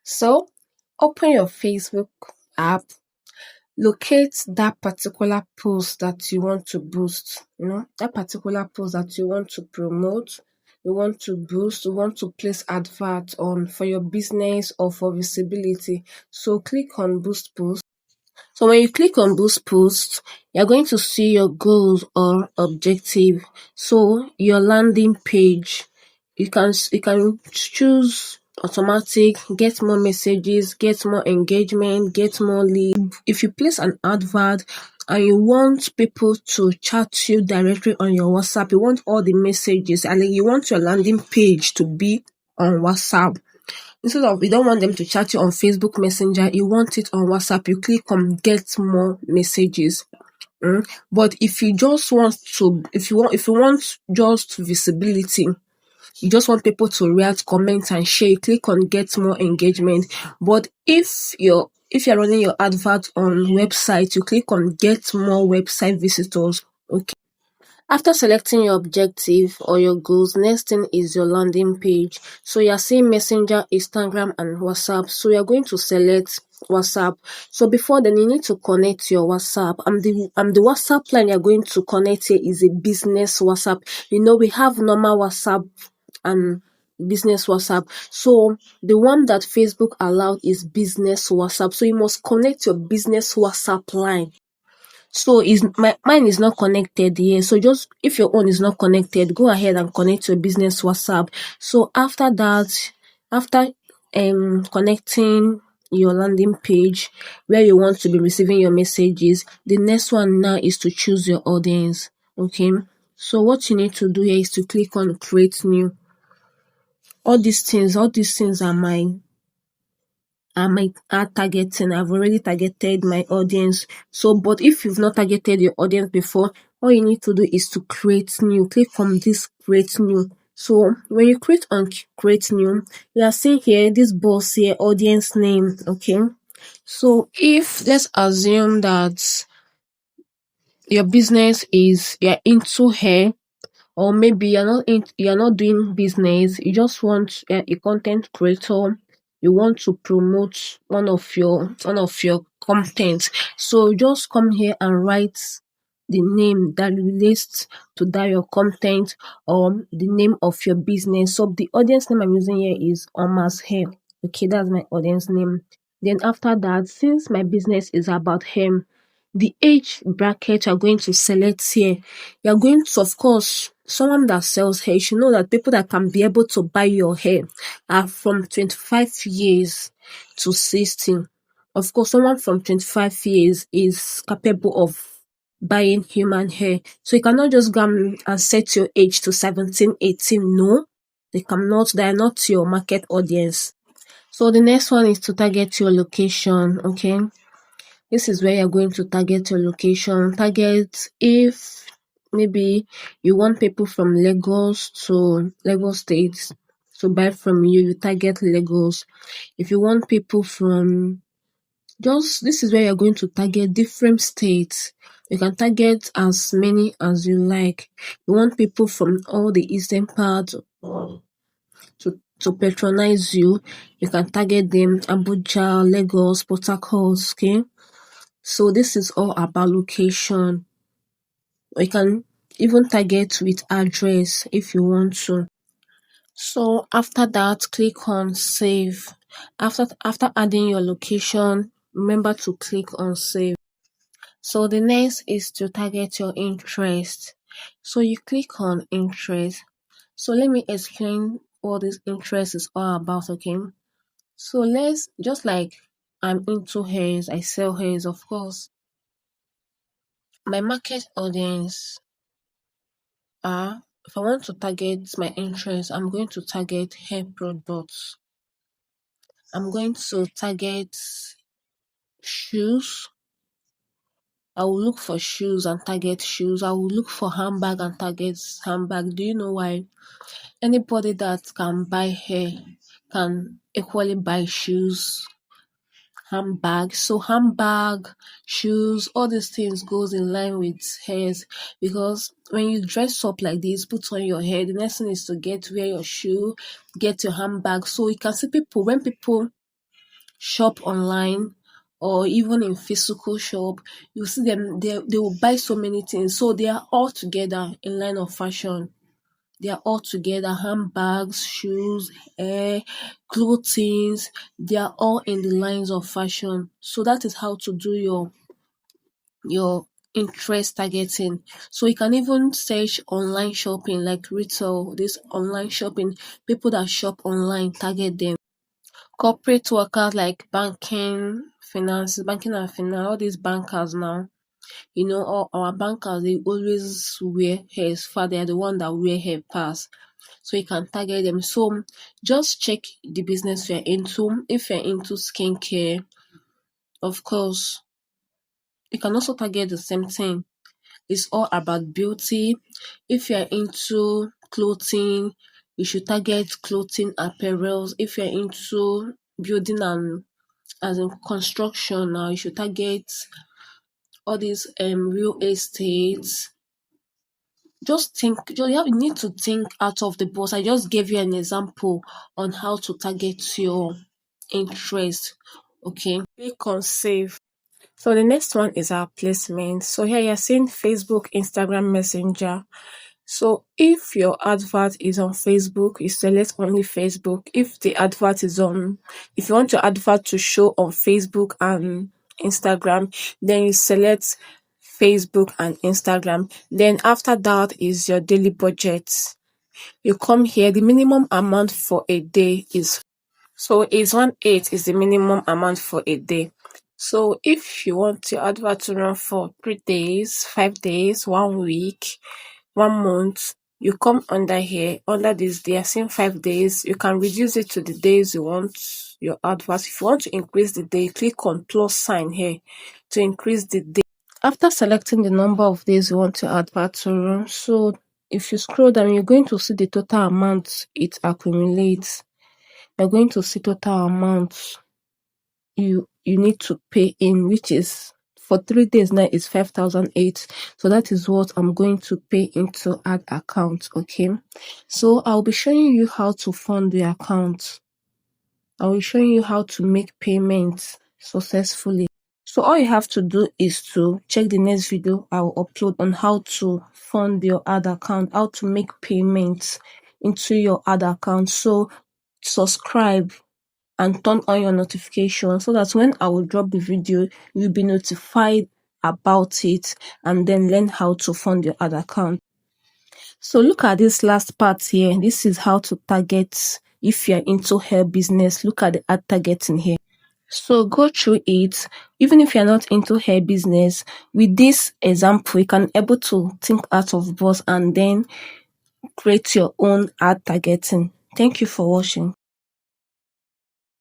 So, open your Facebook app, locate that particular post that you want to boost, that particular post that you want to promote, you want to boost, you want to place advert on for your business or for visibility. So, click on boost post. So when you click on boost post, you're going to see your goals or objective. So your landing page, you can choose automatic, get more messages, get more engagement, get more leads. If you place an advert and you want people to chat you directly on your WhatsApp, you want all the messages, and then you want your landing page to be on WhatsApp. Instead of, you don't want them to chat you on Facebook Messenger, you want it on WhatsApp, you click on get more messages. But if you want just visibility, you just want people to react, comment, and share, you click on get more engagement. But if you're running your advert on website, you click on get more website visitors. Okay. After selecting your objective or your goals, next thing is your landing page. So you're seeing Messenger, Instagram, and WhatsApp. So you're going to select WhatsApp. So before then, you need to connect your WhatsApp. The WhatsApp line you're going to connect here is a business WhatsApp. We have normal WhatsApp and business WhatsApp. So the one that Facebook allowed is business WhatsApp. So you must connect your business WhatsApp line. So mine is not connected here. So just if your own is not connected, go ahead and connect your business WhatsApp. So after that, after connecting your landing page where you want to be receiving your messages, the next one now is to choose your audience. Okay. So what you need to do here is to click on create new. All these things are targeting. I've already targeted my audience. So, but if you've not targeted your audience before, all you need to do is to create new. Click on this create new. So when you create new, you are seeing here this box here, audience name. Okay. So let's assume that your business you're into hair, or maybe you're not doing business, you just want a content creator, you want to promote one of your content. So just come here and write the name that relates to that your content, or the name of your business. So the audience name I'm using here is Oma's Hair. Okay, that's my audience name. Then after that, since my business is about hair, the age bracket you're going to select here, you're going to, of course, someone that sells hair, you should know that people that can be able to buy your hair are from 25 years to 60. Of course, someone from 25 years is capable of buying human hair. So you cannot just go and set your age to 17, 18. No, they cannot. They are not your market audience. So the next one is to target your location. Okay. This is where you're going to target your location. Target if maybe you want people from Lagos State to buy from you, you target Lagos. If you want people from this is where you're going to target different states. You can target as many as you like. You want people from all the eastern part to patronize you, you can target them Abuja, Lagos, Port Harcourt, okay? So this is all about location. You can even target with address if you want to. So after that, click on save. After adding your location, remember to click on save. So the next is to target your interest. So you click on interest. So let me explain what this interest is all about, okay? So let's, just like I'm into hairs, I sell hairs, of course. My market audience if I want to target my interest, I'm going to target hair products. I'm going to target shoes. I will look for shoes and target shoes. I will look for handbag and target handbag. Do you know why? Anybody that can buy hair can equally buy shoes, handbag. So handbag, shoes, all these things goes in line with hairs, because when you dress up like this, put on your hair, the next thing is to wear your shoe, get your handbag. So you can see people, when people shop online or even in physical shop, you see them, they will buy so many things. So they are all together in line of fashion. They are all together, handbags, shoes, hair, clothing. They are all in the lines of fashion. So that is how to do your interest targeting. So you can even search online shopping like retail, this online shopping, people that shop online, target them. Corporate workers like banking and finance, all these bankers now, all our bankers, they always wear hairs far. They are the one that wear hair pass. So you can target them. So just check the business you're into. If you're into skincare, of course, you can also target the same thing. It's all about beauty. If you're into clothing, you should target clothing apparels. If you're into building and as in construction now, you should target all these real estate. You need to think out of the box. I just gave you an example on how to target your interest. Okay. Click on save. So the next one is our placement. So here you're seeing Facebook, Instagram Messenger. So if your advert is on Facebook, you select only Facebook. If you want your advert to show on Facebook and Instagram, then you select Facebook and Instagram. Then after that is your daily budget. You come here, the minimum amount for a day is 1/8 is the minimum amount for a day. So if you want your advert to run for 3 days, 5 days, 1 week, 1 month, you come under here, under this, they are saying 5 days. You can reduce it to the days you want your advert. If you want to increase the day, click on plus sign here to increase the day. After selecting the number of days you want your advert to run, so if you scroll down, you're going to see the total amount it accumulates. You're going to see total amount you need to pay in, which is for 3 days now is 5,008. So that is what I'm going to pay into ad account. Okay, so I'll be showing you how to fund the account. I will show you how to make payments successfully. So all you have to do is to check the next video I will upload on how to fund your ad account, how to make payments into your ad account. So subscribe and turn on your notification so that when I will drop the video, you'll be notified about it and then learn how to fund your ad account. So look at this last part here. This is how to target if you're into hair business. Look at the ad targeting here. So go through it. Even if you're not into hair business, with this example, you can able to think out of box and then create your own ad targeting. Thank you for watching.